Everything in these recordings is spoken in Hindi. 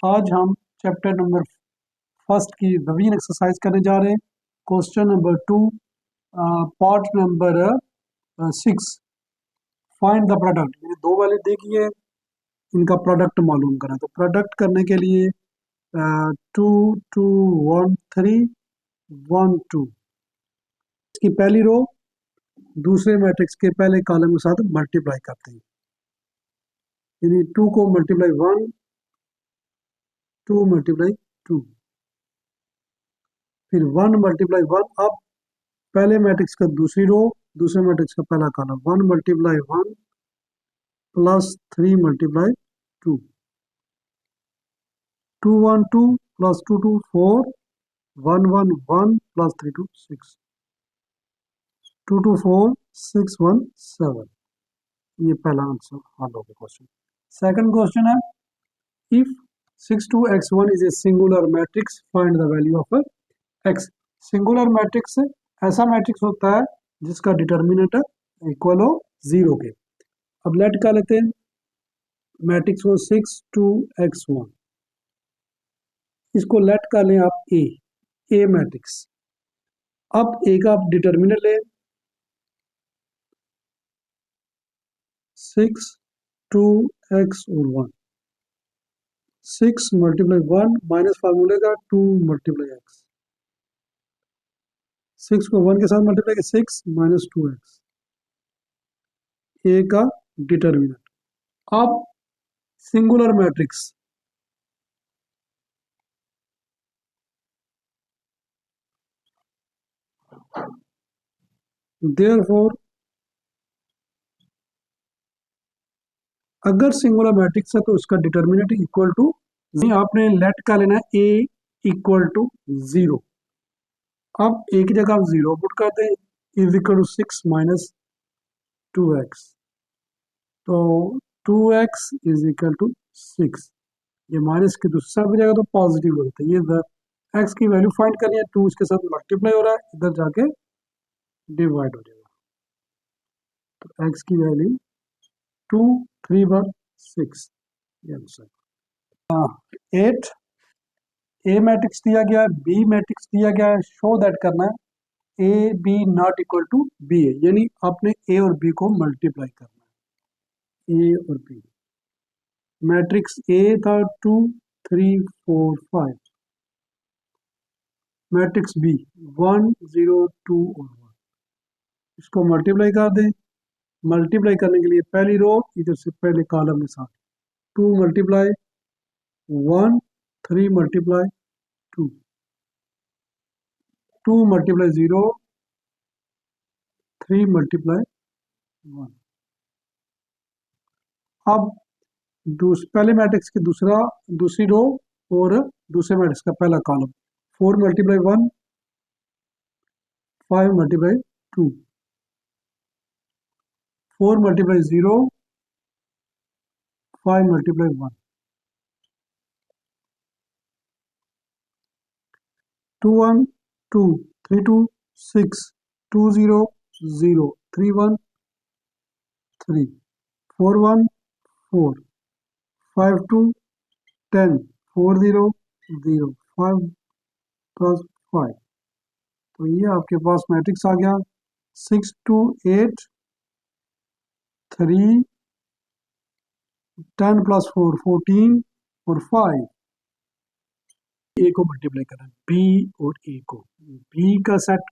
आज हम चैप्टर नंबर फर्स्ट की रिवीजन एक्सरसाइज करने जा रहे हैं। Question number 2, part number 6, find the product. मैंने दो वैल्यू देखी है, इनका प्रोडक्ट मालूम करना। तो प्रोडक्ट करने के लिए 2 2 1 3 1 2 इसकी पहली रो दूसरे मैट्रिक्स के पहले कॉलम के साथ मल्टीप्लाई करते हैं। यानी 2 को मल्टीप्लाई 1, 2 मल्टीप्लाई 2, फिर 1 मल्टीप्लाई 1। अब पहले मैट्रिक्स का दूसरी रो दूसरे मैट्रिक्स का पहला column, 1 multiply 1 plus 3 multiply 2, 2 1 2 plus 2 2 4, 1 1 1 plus 3 2 6, 2 2 4 6 1 7। ये पहला आंसर हल हो गया क्वेश्चन। सेकंड क्वेश्चन है, if 6 2 x 1 is a singular matrix, find the value of x। Singular matrix ऐसा मैट्रिक्स होता है जिसका डिटर्मिनेंट इक्वल हो 0 के। अब लेट कर लेते हैं मैट्रिक्स को 6 2 x 1, इसको लेट कर लें आप ए मैट्रिक्स। अब ए का आप डिटर्मिनेंट लें 6 2 x और 1, 6 मल्टीप्लाई 1 माइनस फार्मूले का 2 मल्टीप्लाई x, 6 को 1 के साथ मल्टीप्लाई किया 6 माइनस 2x, ए का डिटर्मिनेंट। अब सिंगुलर मैट्रिक्स देयरफॉर अगर सिंगुलर मैट्रिक्स है तो उसका डिटर्मिनेंट इक्वल टू, आपने लेट का लेना है ए इक्वल टू 0। अब ए की जगह आप 0 पुट कर दें, is equal to 6 minus 2x, तो 2x इज इक्वल टू 6। ये माइनस की दूसरी साइड जाएगा तो पॉजिटिव हो जाता है। ये एक्स की वैल्यू फाइंड करनी है, 2 इसके साथ मल्टीप्लाई हो रहा है, इधर जाके डिवाइड हो जाएगा। तो एक्स की वैल्यू 2 3 बार 6, ये आंसर। 8 ए मैट्रिक्स दिया गया है, बी मैट्रिक्स दिया गया है, शो दैट करना है A B not equal to B है, यानी आपने ए और बी को मल्टीप्लाई करना है। ए और बी मैट्रिक्स ए था 2 3 4 5, मैट्रिक्स बी 1 0 2 और 1, इसको मल्टीप्लाई कर दें। मल्टीप्लाई करने के लिए पहली रो इधर से पहले कॉलम के साथ 2 मल्टीप्लाई 1, 3 मल्टीप्लाई 2, 2 मल्टीप्लाई 0, 3 मल्टीप्लाई 1। अब पहले मैट्रिक्स की दूसरी रो और दूसरे मैट्रिक्स का पहला column, 4 multiply 1 5 multiply 2, 4 multiply 0 5 multiply 1, 2 1 2 3 2 6 2 0 0 3 1 3 4 1 4 5 2 10 4 0 0 5 plus 5। तो ये आपके पास मैट्रिक्स आ गया 6 2 8 3 10 प्लस 4 14 और 5। ए को मल्टीप्लाई करना, बी और ए को, बी का सेट,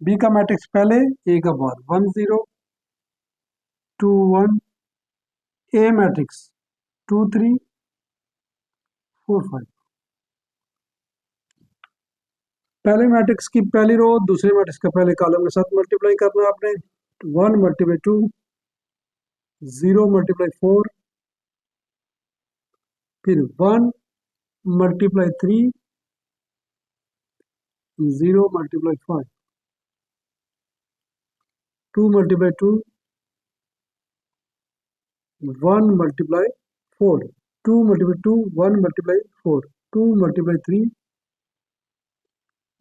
बी का मैट्रिक्स पहले ए का बाद 1 0 2 1, ए मैट्रिक्स 2 3 4 5। पहले मैट्रिक्स की पहली रो दूसरे मैट्रिक्स का पहले कॉलम के साथ मल्टीप्लाई करना है आपने, 1 मल्टीप्लाई 2 0 मल्टीप्लाई 4, फिर 1 multiply 3 0 multiply 5, 2 multiply 2 1 multiply 4, 2 multiply 2 1 multiply 4, 2 multiply 3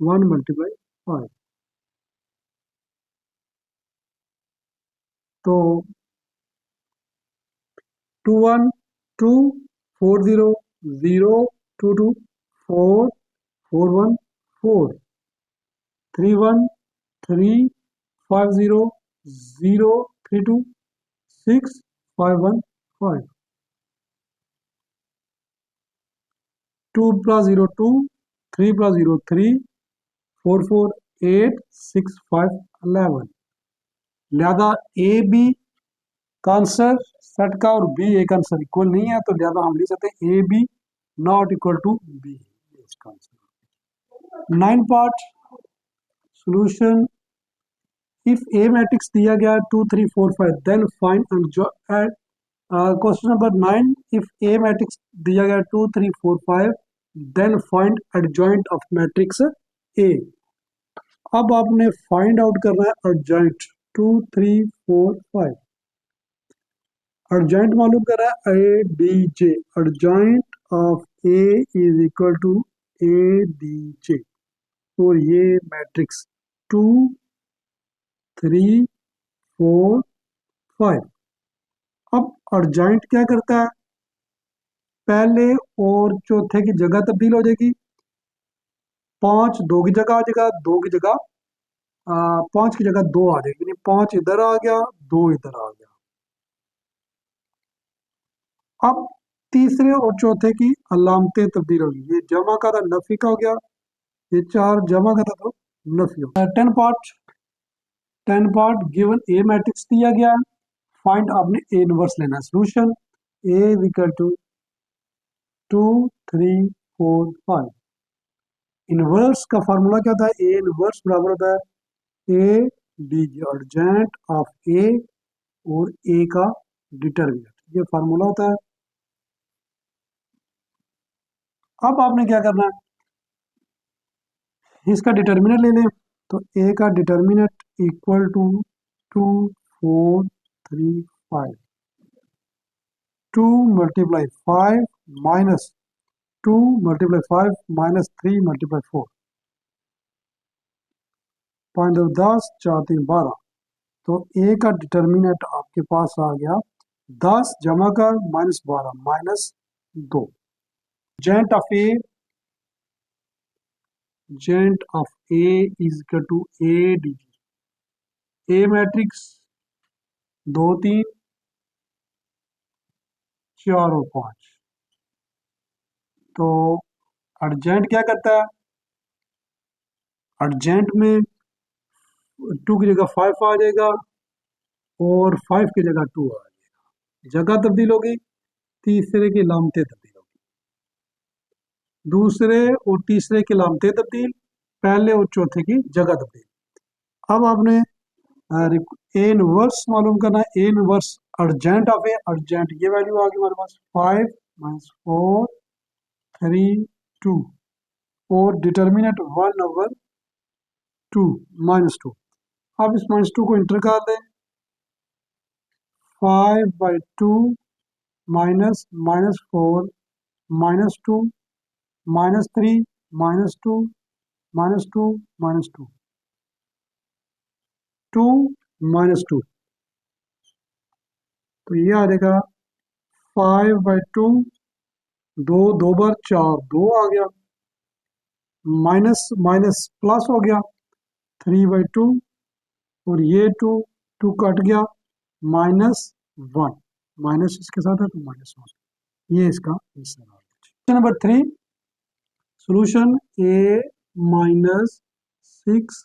1 multiply 5। तो 2 1 2 4 0 0 2 2 4 4 1 4 3 1 3 5 0 0 3 2 6 5 1 5 2 plus 0 2 3 plus 0 3 4 4 8 6 5 11 लिहाजा ए बी का आंसर सेट का और बी ए का आंसर इक्वल नहीं है, तो लिहाजा हम लिख सकते हैं A B not equal to B. इसका answer 9 part solution. If a matrix दिया गया 2 3 4 5 then find and question number 9, if a matrix दिया गया 2 3 4 5 then find adjoint of matrix A. अब आपने फाइंड आउट करना है एडजॉइंट 2 3 4 5। एडजॉइंट मालूम कर रहा है A D J, adjoint of A is equal to A D J, और ये मैट्रिक्स 2 3 4 5। अब एडजॉइंट क्या करता है, पहले और चौथे की जगह तब्दील हो जाएगी, 5 2 की जगह आ जाएगा, 2 की जगह 5 की जगह 2 आ जाएगी, 5 इधर आ गया 2 इधर आ गया। अब तीसरे और चौथे की अलामतें तब्दील होगी, ये जमा का था नफी का हो गया, ये 4 जमा का था तो नफी हो गया। 10 पार्ट गिवन ए मैट्रिक्स दिया गया, फाइंड आपने ए इनवर्स लेना। Solution A is equal to 2 3 4 5। Inverse का फार्मूला क्या था, ए इनवर्स बराबर होता है ए डी एडजेंट ऑफ ए और ए का डिटरमिनेंट, ये फार्मूला होता है। अब आपने क्या करना है, इसका डिटर्मिनेंट ले लें, तो ए का determinant equal to 2 4 3 5, 2 multiply 5 minus 2 multiply 5 minus 3 multiply 4, 5 10 4 3 12, तो ए का डिटर्मिनेंट आपके पास आ गया 10 जमा कर minus 12 minus 2। Adjoint of A is equal to A D G, A matrix 2 3 4 और 5, तो अर्जेंट क्या करता है, अर्जेंट में 2 की जगह 5 आ जाएगा और 5 की जगह 2 आ जाएगा, जगह तब्दील होगी, तीसरे की लामतें तब्दील होगी, दूसरे और तीसरे की लामतें तब्दील, पहले और चौथे की जगह तब्दील। अब आपने ए इनवर्स मालूम करना है, A inverse urgent of A, urgent ये वैल्यू आ गई हमारे पास 5 माइनस 4 3 2, और डिटर्मिनेंट 1 ओवर 2 माइनस 2। अब इस माइनस 2 को इंटर कर दें, 5 by 2 minus minus 4 minus 2 minus 3 minus 2 minus 2 minus 2 2 minus 2, तो ये आ जाएगा 5 बाई 2, 2 2 बार 4 2 आ गया, माइनस माइनस प्लस हो गया 3 बाई 2, और ये 2 2 कट गया माइनस 1, माइनस इसके साथ है तो माइनस 1, ये इसका आंसर आ गया। Number 3 solution A minus 6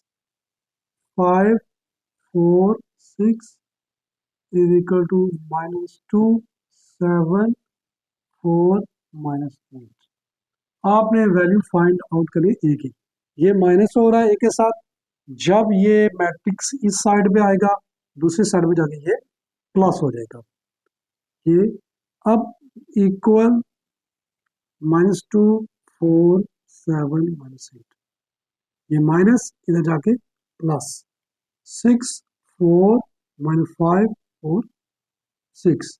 5 4 6 is equal to minus 2 7 4 minus 8। आपने वैल्यू फाइंड आउट करी ए की, ये माइनस हो रहा है ए के साथ, जब ये मैट्रिक्स इस साइड पे आएगा दूसरी साइड पे जाके ये प्लस हो जाएगा, ये अब इक्वल माइनस 2 4 7 माइनस 8, ये माइनस इधर जाके प्लस 6 4 माइनस 5 और 6।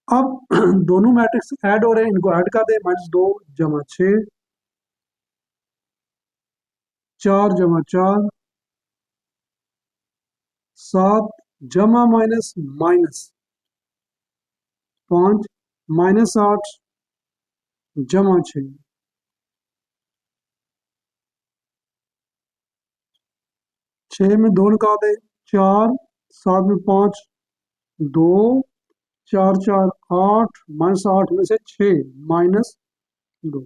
अब दोनों मैट्रिक्स ऐड हो रहे हैं, इनको ऐड कर दे, माइनस 2 जमा 6 4 जमा 4 7 जमा माइनस माइनस 5 माइनस 8 जमा 6, 6 में 2 निकाल दे, 4, 7 में 5, 2, 4 4 8, -8 में से 6 -2,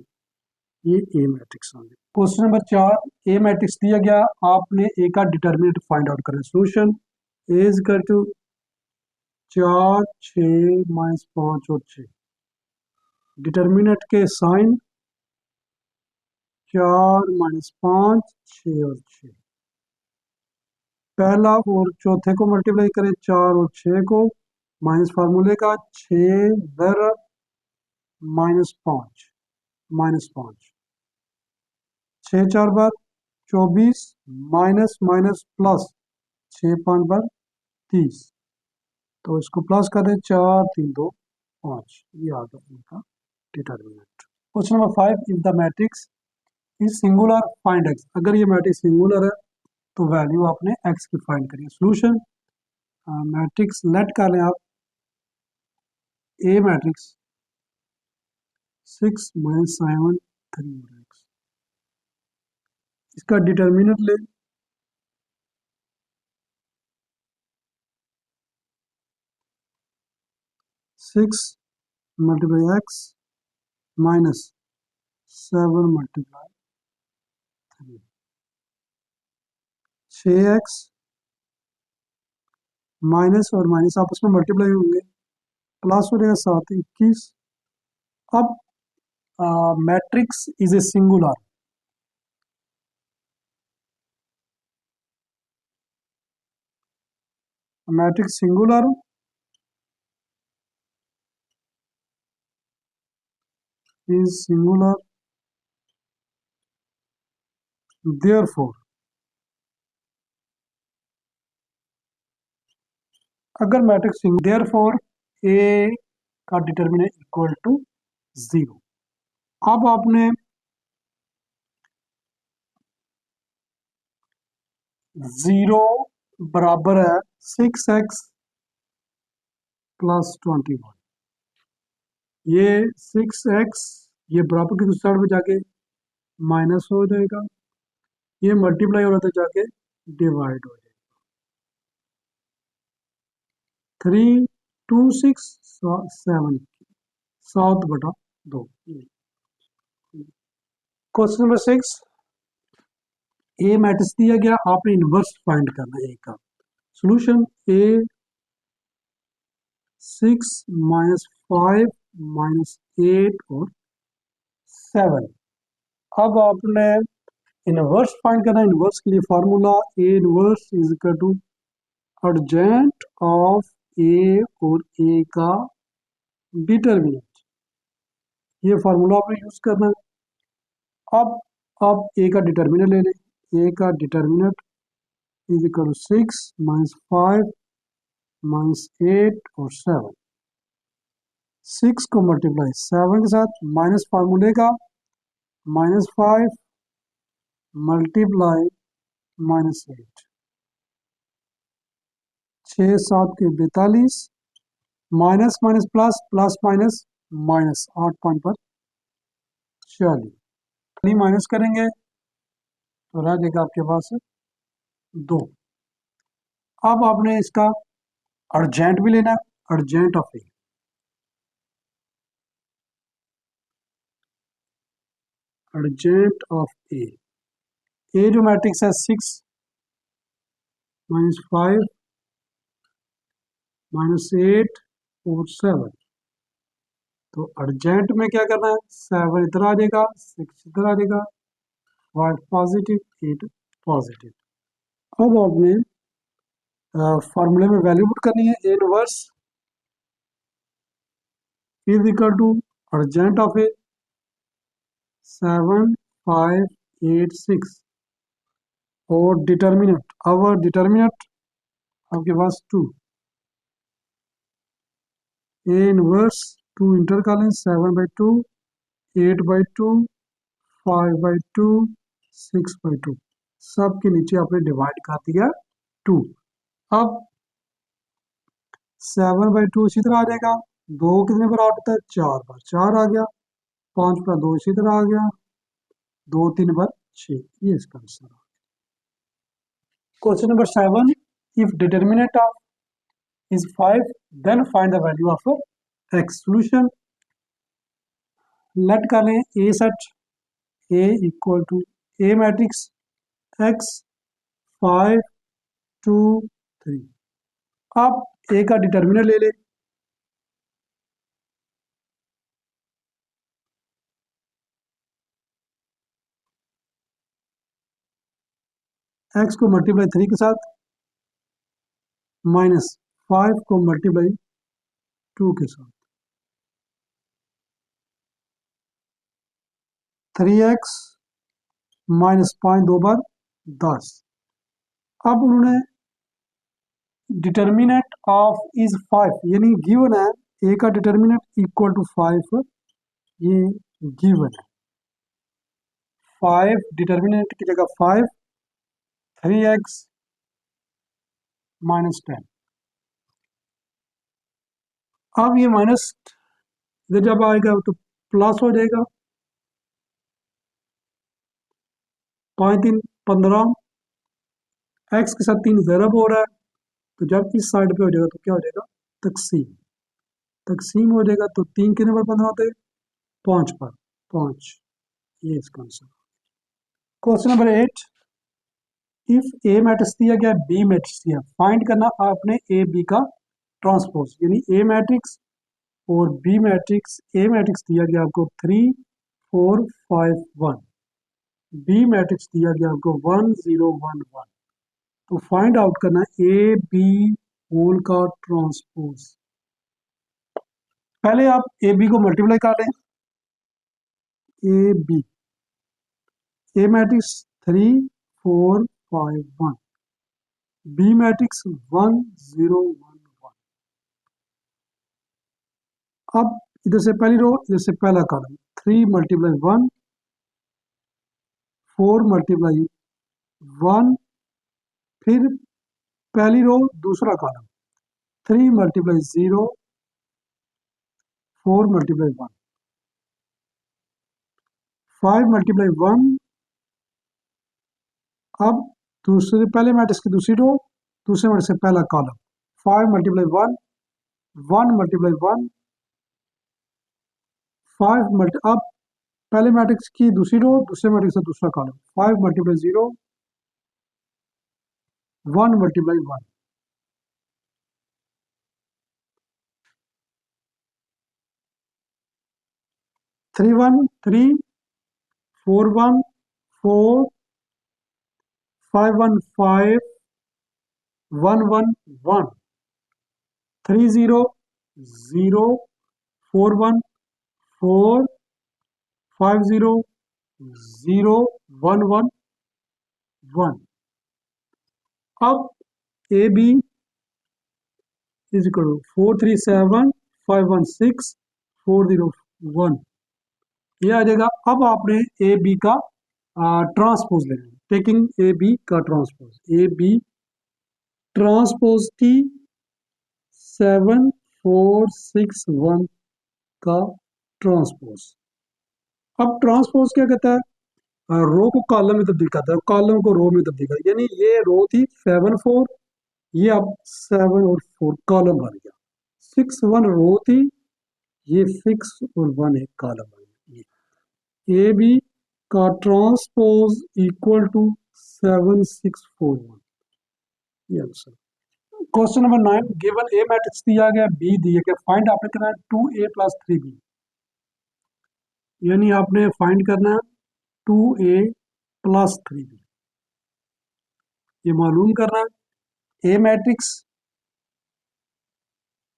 ये ए मैट्रिक्स आ गया। क्वेश्चन नंबर 4, ए मैट्रिक्स दिया गया, आपने ए का डिटर्मिनेंट फाइंड आउट करना। Solution A is equal to 4 6 -5 और 6। डिटर्मिनेंट के साइन 4 -5 6 और 6। पहला और चौथे को मल्टीप्लाई करें 4 और 6 को, माइनस फार्मूले का 6 दर -5 -5, 6 4 बार 24, माइनस माइनस प्लस 6 5 बार 30, तो इसको प्लस कर दें 4 3 2 5, ये आ गया इनका determinant. Question number 5, if the matrix is singular find x. अगर ये मैट्रिक्स सिंगुलर है तो वैल्यू आपने एक्स की फाइंड करिए। सोल्यूशन मैट्रिक्स लेट कर लें आप, ए मैट्रिक्स 6 -7 3 x, इसका डिटर्मिनेंट ले, six multiply x -7 multiply 3, 6x minus और माइनस आपस में मल्टीप्लाई होंगे, प्लस हो जाएगा 7 21। अब matrix is a singular, matrix singular is singular, therefore अगर मैट्रिक्स सिंगुलर, देयरफॉर ए का डिटर्मिनेंट इक्वल टू 0। अब आपने 0 बराबर है 6x + 21, ये 6x ये बराबर की दूसरी साइड में जाके माइनस हो जाएगा, ये मल्टीप्लाई हो रहा था जाके डिवाइड हो जाएगा। 3 2 6 7 7/2। क्वेश्चन नंबर 6, ए मैट्रिक्स दिया गया, आपने इनवर्स फाइंड करना है ए का। सोल्यूशन ए 6 -5 -8 और 7। अब आपने इनवर्स फाइंड करना है। इनवर्स के लिए formula A inverse is equal to adjoint of A और ए का डिटर्मिनेंट, ये फार्मूला आपने यूज करना है। अब आप ए का डिटर्मिनेंट ले लें, ए का डिटर्मिनेंट इज इक्वल टू 6 -5 -8 और 7। 6 को मल्टीप्लाई 7 के साथ, माइनस फार्मूले का -5 मल्टीप्लाई -8, 6 7 के 42, minus minus plus plus minus minus 8 point पर 40, माइनस करेंगे तो रह जाएगा आपके पास 2। अब आपने इसका अर्जेंट भी लेना है, adjoint of A, adjoint of A, A जो मैट्रिक्स है 6 -5 -8 और 7, तो अर्जेंट में क्या करना है, 7 इधर आ जाएगा, 6 इधर आ जाएगा, 5 पॉजिटिव 8 पॉजिटिव। अब आपने फार्मूले में वैल्यू पुट करनी है, A inverse is equal to adjoint of A 7 5 8 6 और डिटर्मिनेंट, अवर डिटर्मिनेंट आपके पास 2, ए इनवर्स 2 इंटर कर लें, 7/2 8/2 5/2 6/2, सब के नीचे आपने डिवाइड कर दिया 2। अब 7/2 इसी तरह आ जाएगा, 2 कितने बार आउट होता है, 4 बार, 4 आ गया। 5 पर 2 इसी तरह आ गया, 2 3 पर 6, ये इसका answer. Question number 7, if determinant of is 5 then find the value of x। Solution let कर लें A set A equal to A matrix x 5 2 3। अब ए का डिटर्मिनेंट ले लें, x को मल्टीप्लाई 3 के साथ माइनस 5 को मल्टीप्लाई 2 के साथ, 3x माइनस 5 2 बार 10। अब उन्होंने डिटर्मिनेंट ऑफ इज 5 यानी गिवन है ए का डिटर्मिनेंट इक्वल टू 5, ये गिवन है 5, डिटर्मिनेंट की जगह 5, 3x माइनस 10। अब ये माइनस इधर जब आएगा तो प्लस हो जाएगा, 5 3 15, एक्स के साथ 3 ज़रब हो रहा है, तो जब इस साइड पे हो जाएगा तो क्या हो जाएगा, तकसीम। तकसीम हो जाएगा तो 3 कितने पर 15 होते हैं, 5 पर 5, ये इसका answer. Question number 8, if a matrix दिया गया बी मैट्रिक्स दिया, फाइंड करना आपने ए बी का ट्रांसपोज, यानी ए मैट्रिक्स और बी मैट्रिक्स। ए मैट्रिक्स दिया गया आपको 3 4 5 1, बी मैट्रिक्स दिया गया आपको 1 0 1 1। तो फाइंड आउट करना ए बी होल का ट्रांसपोज। पहले आप ए बी को मल्टीप्लाई कर लें, A B, A matrix 3 4 5 1, B matrix 1 0 1 1। अब इधर से पहली रो, इधर से पहला कॉलम, 3 मल्टीप्लाई 1, 4 मल्टीप्लाई 1, फिर पहली रो दूसरा कॉलम, 3 मल्टीप्लाई 0, 4 मल्टीप्लाई 1, 5 मल्टीप्लाई 1। अब दूसरे पहले मैट्रिक्स की दूसरी रो, दूसरे मैट्रिक्स से पहला कॉलम, 5 मल्टीप्लाई 1, 1 मल्टीप्लाई 1, 5 मल्टी, अब पहले मैट्रिक्स की दूसरी रो, दूसरे मैट्रिक्स से दूसरा कॉलम, 5 मल्टीप्लाई 0, 1 मल्टीप्लाई 1, 3 1 3, 4 1 4, 5 1 5, 1 1 1, 3 0 0, 4 1 4, 5 0 0 1 1 1। अब A B is equal to 4 3 7 5 1 6 4 0 1, ये आ जाएगा। अब आपने ए बी का ट्रांसपोज लेना है, टेकिंग ए बी का transpose, A B transpose T 7 4 6 1 का ट्रांसपोज। अब ट्रांसपोज क्या कहता है, रो को कॉलम में तब्दील करता है, कॉलम को रो में तब्दील करता है, यानी ये रो थी 7 4, ये अब 7 और 4 कॉलम बन गया, 6 1 रो थी, ये 6 और 1 एक कॉलम बन गया। ए बी का ट्रांसपोज इक्वल टू 7 6 4 1, ये आंसर। क्वेश्चन नंबर 9, गिवन ए मैट्रिक्स दिया गया बी दिया गया, फाइंड आपने करना है 2a प्लस 3b, यानी आपने फाइंड करना है 2a प्लस 3b, ये मालूम करना है। ए मैट्रिक्स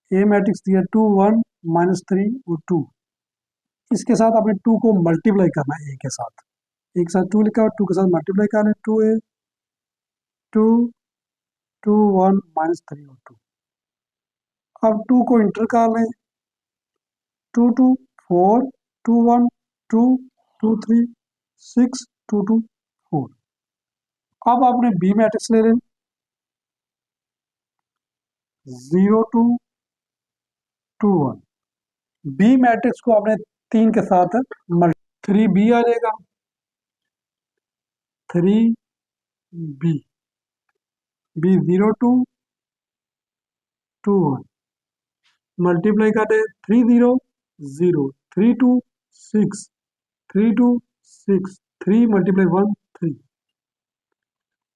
दिया 2 1 माइनस 3 और 2, इसके साथ आपने 2 को मल्टीप्लाई करना है, ए के साथ, एक साथ 2 लिखा और 2 के साथ मल्टीप्लाई करना है, 2a 2 2 1 माइनस 3 और 2। अब 2 को इंटर कर लें, 2 2 4 2 1 2 2 3 6 2 2 4। अब आपने बी मैट्रिक्स ले लें, 0 2 2 1, बी मैट्रिक्स को आपने 3 के साथ मल्टी 3b आ जाएगा, 3b, b 0 2 2 1, मल्टीप्लाई कर दे 3 0 0 3 2 6 3 2 6 3 मल्टीप्लाई 1 3।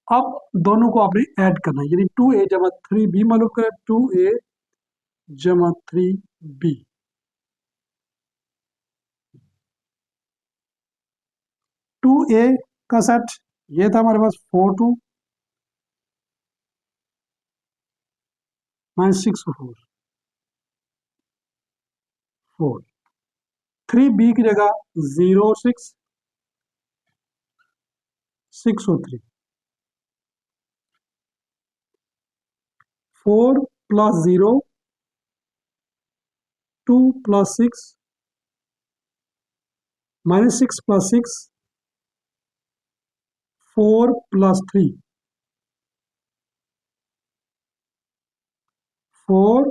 अब दोनों को आपने ऐड करना है, यानी 2a जमा 3b मालूम करें, 2a जमा 3b, 2a का सेट ये था हमारे पास 4 2 -6 4 4, 3b की जगह 0 6 6 और 3, 4 plus 0 2 plus 6 -6 plus 6 4 plus 3 4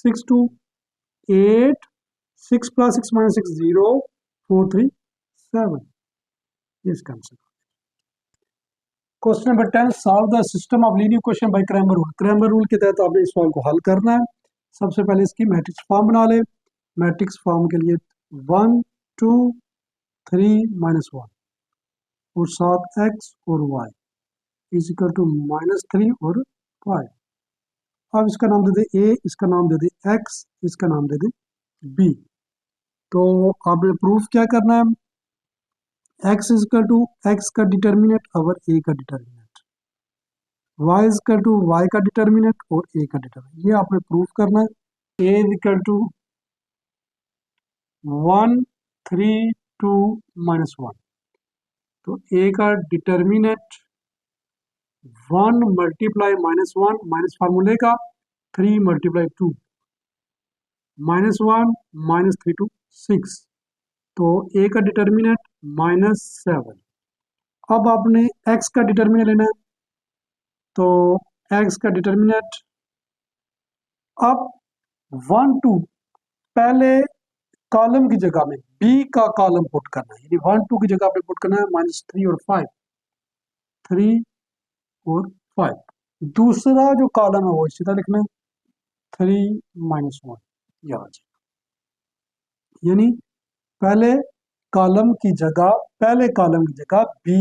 6 2 8 6 plus 6 -6 0 4 3 7, इसका answer. Question number 10, solve the system of linear equation bye Cramer rule. Cramer rule के तहत आपने इस सवाल को हल करना है। सबसे पहले इसकी मैट्रिक्स फॉर्म बना ले। मैट्रिक्स फॉर्म के लिए 1 2 3 -1 और साथ x और y इज इक्वल टू -3 और 5। अब इसका नाम दे दे a, इसका नाम दे दे x, इसका नाम दे दे b। तो आपने प्रूफ क्या करना है, x is equal to x का डिटर्मिनेंट और a का determinant, y is equal to y का डिटर्मिनेंट और a का डिटर्मिनेंट, ये आपने प्रूफ करना है। a इज इक्वल टू 1 3 2 -1, तो a का डिटर्मिनेंट 1 मल्टीप्लाई -1 माइनस फार्मूले का 3 मल्टीप्लाई 2 -1 -3 2 6, तो a का डिटर्मिनेंट -7। अब आपने x का डिटर्मिनेंट लेना है, तो x का डिटर्मिनेंट अब 1 2 पहले कॉलम की जगह में b का कॉलम पुट करना है, यानी 1 2 की जगह पे पुट करना है -3 और 5, 3 और 5। दूसरा जो कॉलम है वो इसी तरह लिखना है 3 -1, ये आ जाएगा। यानी पहले कॉलम की जगह बी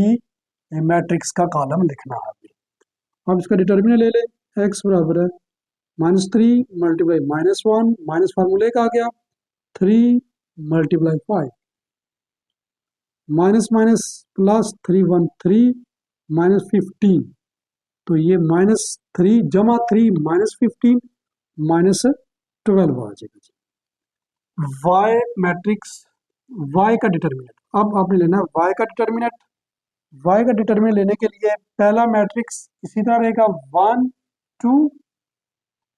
मैट्रिक्स का कॉलम लिखना है। अब इसका डिटर्मिनेंट ले ले, x बराबर है -3 मल्टीप्लाई -1 माइनस फार्मूले का आ गया 3 मल्टीप्लाई 5, माइनस माइनस प्लस 3 1 3 -15, तो ये -3 जमा 3 -15 -12 आ जाएगा। y मैट्रिक्स y का डिटर्मिनेंट, अब आपने लेना y का डिटर्मिनेंट। y का डिटर्मिनेंट लेने के लिए पहला मैट्रिक्स इसी तरह रहेगा 1 2,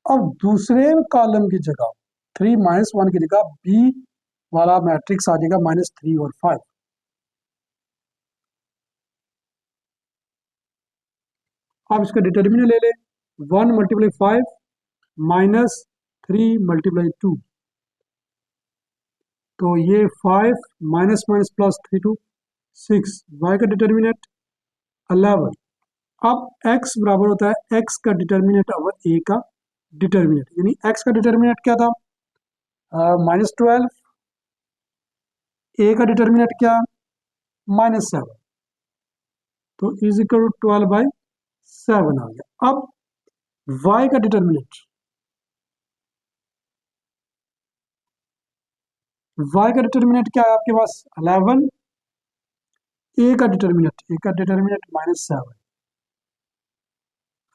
अब दूसरे कॉलम की जगह 3 -1 की जगह b वाला मैट्रिक्स आ जाएगा -3 और 5। अब इसका डिटर्मिनेंट ले ले, 1 मल्टीप्लाई 5 -3 मल्टीप्लाई 2, तो ये 5 माइनस माइनस प्लस 3 2 6, y का डिटर्मिनेंट 11। अब x बराबर होता है x का डिटर्मिनेंट और a का डिटर्मिनेंट, यानी x का डिटर्मिनेंट क्या था -12, a का डिटर्मिनेंट क्या -7, तो इज इक्वल टू 12/7 आ गया। अब y का डिटर्मिनेंट, y का डिटर्मिनेंट क्या है आपके पास 11, a का डिटर्मिनेंट -7,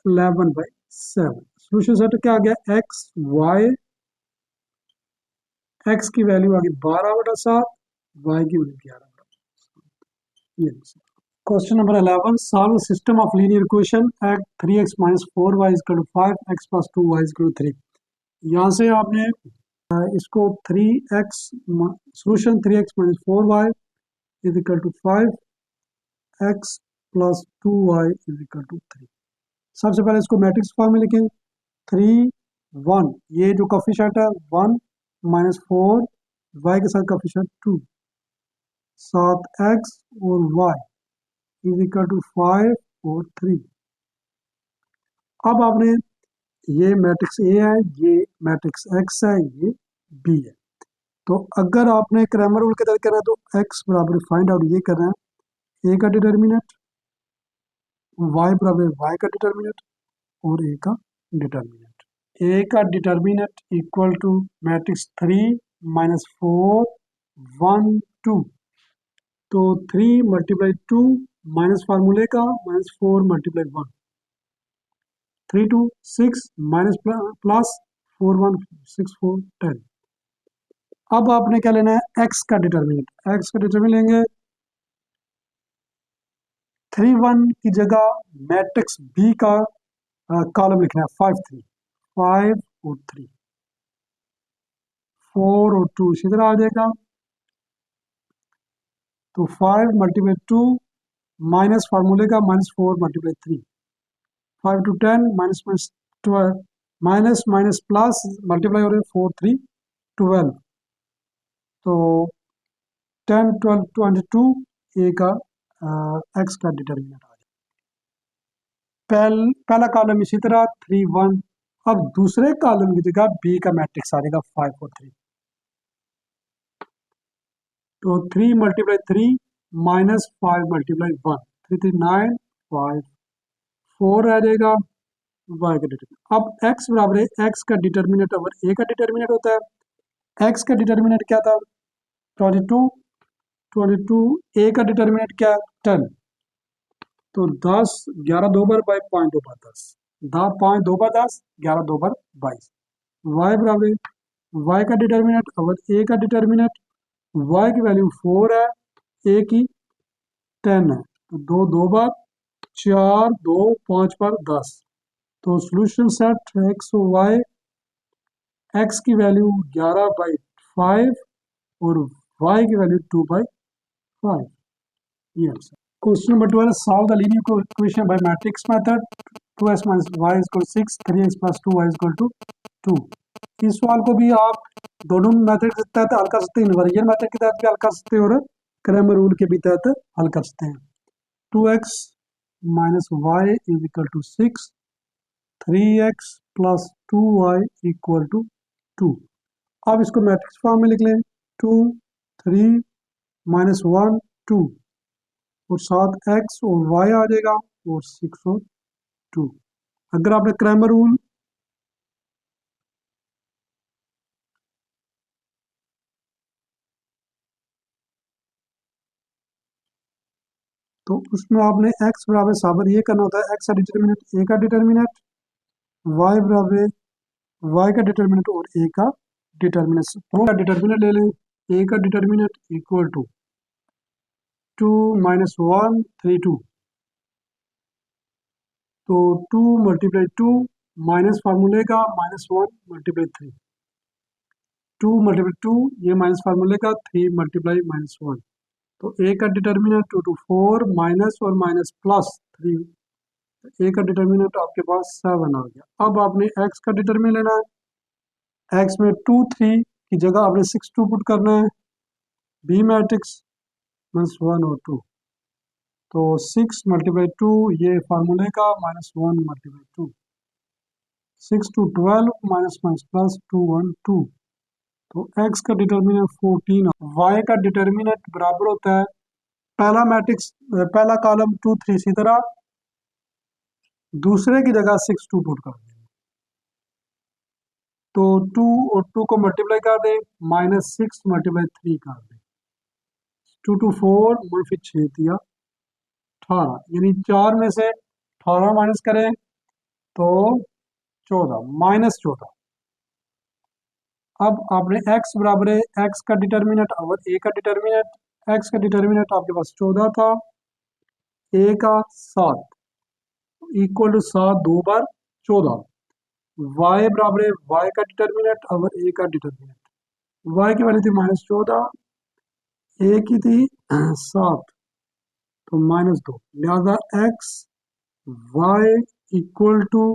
11/7। सोल्यूशन सेट क्या आ गया x y, x की वैल्यू आ गई 12/7, y की value 11/7। Question number 11, solve system of linear equation at 3x - 4y = 5, x + 2y = 3। यहाँ से आपने इसको 3x solution 3x - 4y = 5, x + 2y = 3। सबसे पहले इसको मैट्रिक्स फॉर्म में लिखें 3 1, ये जो कोफिशिएंट है 1 -4 वाई के साथ कोफिशिएंट 2, साथ एक्स और वाई इज इक्वल टू 5 और 3। अब आपने ये मैट्रिक्स ए है, ये मैट्रिक्स एक्स है, ये बी है। तो अगर आपने क्रैमर रूल के तहत करना है तो एक्स बराबर फाइंड आउट ये करना है, ए का डिटर्मिनेंट, वाई बराबर वाई का डिटर्मिनेंट और ए का डिटर्मिनेंट। ए का determinant equal to matrix 3 minus 4 1 2। तो 3 मल्टीप्लाई 2 माइनस फार्मूले का माइनस 4 मल्टीप्लाई 1, 3 2 6 माइनस प्लस 4 1 6 4 10। अब आपने क्या लेना है, एक्स का डिटर्मिनेंट। एक्स का डिटर्मिनेंट लेंगे, 3 1 की जगह मैट्रिक्स बी का कॉलम लिखना है 5 3, 5 और 3, 4 और 2 इसी तरह आ जाएगा। तो 5 मल्टीप्लाई 2 माइनस फार्मूले का minus 4 multiply 3, 5 to 10 minus minus 12, minus minus plus multiply हो रहे 4 3 12। तो 10 12 22 ए का एक्स का डिटर्मिनेंट आ जाए। पहला कॉलम इसी तरह 3 1। अब दूसरे कॉलम की जगह बी का मैट्रिक्स आ जाएगा 5 और 3। तो 3 मल्टीप्लाई 3 माइनस 5 मल्टीप्लाई 1, 3 3 9 5 4 आ जाएगा वाई का डिटर्मिनेंट। अब एक्स बराबर है, एक्स का डिटर्मिनेंट अगर ए का डिटर्मिनेंट होता है, एक्स का डिटर्मिनेंट क्या था 22, 22 ए का डिटर्मिनेंट क्या 10। तो 10 11 दो बार बाई 5 दो बार 10, 10 5 दो बार 10, 11 दो बार 22। वाई बराबर वाई का डिटर्मिनेंट अगर ए का डिटर्मिनेंट, वाई की वैल्यू 4 है, ए की 10 है। तो 2 दो बार 4 2 5 पर 10। तो सोल्यूशन सेट एक्स और वाई, एक्स की वैल्यू 11 बाई 5 और वाई की वैल्यू 2 बाई 5। ये answer. Question number 12, solve the linear equation by matrix method. 2x minus Y equal 6, 3x plus 2y equal to 2। इस सवाल को भी आप दोनों मेथड के तहत हल कर सकते हैं, इन्वर्जन मेथड के तहत भी हल कर सकते हैं और क्रैमर रूल के भी तहत हल कर सकते हैं। 2x minus Y is equal to 6, 3x plus 2y equal to 2। अब इसको मैट्रिक्स फॉर्म में लिख लें, 2 3 माइनस 1 2 और साथ x और y आ जाएगा और 6 और 2। अगर आपने क्रैमर रूल तो उसमें आपने x बराबर साबर ये करना होता है, x का डिटर्मिनेंट, a का डिटर्मिनेंट, y बराबर y का डिटर्मिनेंट और a का डिटर्मिनेंट। दोनों का डिटर्मिनेंट ले लें, a का डिटर्मिनेंट इक्वल टू 2 माइनस 1 3 2। तो 2 मल्टीप्लाई 2 माइनस फार्मूले का माइनस 1 मल्टीप्लाई 3, 2 मल्टीप्लाई 2 ये माइनस फार्मूले का 3 मल्टीप्लाई माइनस 1। तो ए का डिटर्मिनेंट 2 to 4 माइनस और माइनस प्लस 3, ए का डिटर्मिनेंट आपके पास 7 आ गया। अब आपने एक्स का डिटर्मिनेंट लेना है, एक्स में 2 3 की जगह आपने 6 2 पुट करना है, बी मैट्रिक्स माइनस 1 और 2। तो 6 मल्टीप्लाई 2 ये फार्मूले का minus 1 multiply 2, 6 to 12 minus minus plus 2 1 2। तो x का डिटर्मिनेंट 14, y का डिटर्मिनेंट बराबर होता है पहला मैट्रिक्स, पहला कॉलम 2 3 इसी तरह, दूसरे की जगह 6 2 पुट कर देंगे। तो 2 और 2 को मल्टीप्लाई कर दें, माइनस 6 मल्टीप्लाई 3 कर दें, 2 to 4 और फिर 6 दिया 18, यानी 4 में से 18 माइनस करें तो 14 माइनस 14। अब आपने x बराबर है, x का डिटर्मिनेंट और a का डिटर्मिनेंट, x का डिटर्मिनेंट आपके पास 14 था, a का 7 इक्वल टू 7 दो बार 14। y बराबर है y का डिटर्मिनेंट और a का डिटर्मिनेंट, y की वैल्यू थी माइनस 14, a की थी 7 तो माइनस 2, लिहाजा x y equal to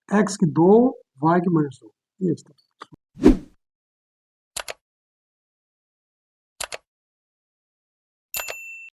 x की 2 y की माइनस 2। ये